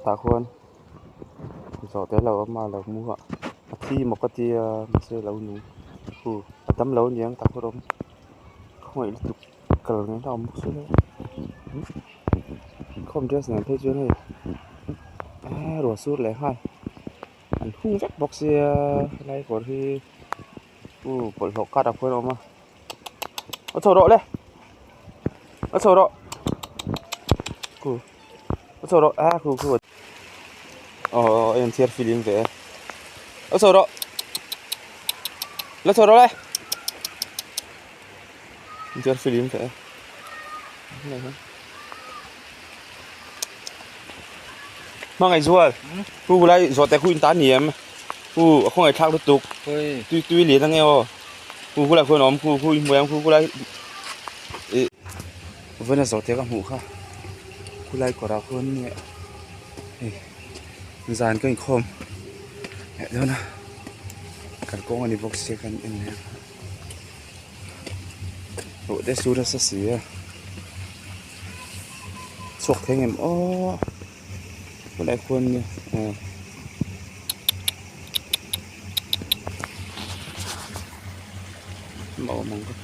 ta khuôn gió té lâu mà lâu mua thi một cái tia sẽ lâu nú tấm lâu nhang ta khuôn không phải tục cờ nó đâu một số không dress này thấy chưa này đồ suốt lại hai anh không chắc bọc xe này còn thì còn học cắt được khuôn mà ở sổ độ đây ở sổ độ ở sổ độ em xem phim về ở sổ độ đây em xem phim về mà ngày rùa lại giọt tại khu tá niệm không phải thao được tục tuy liền nghe khu lại khu nóm khu mùi em khu lại vẫn là giọt thế các mũ khác khu lại có đào hơn nhẹ dàn cái khom đó nè cần có anh bốc xe cần em nè đội để xuống ra sát xỉa sọc thế em có đại khuôn nha màu mong các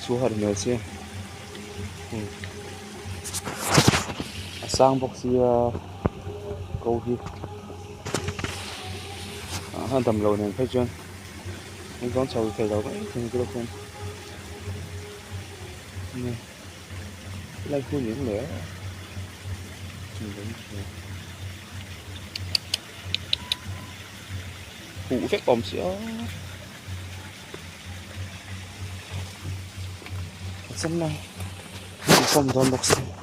số hạt nhiều xe sang bọc xe câu hi hơn tầm lầu này phải chưa anh con sầu thầy đầu vậy không có không này lấy khu những lẻ phụ phép bom xíu sân này không còn bọc xe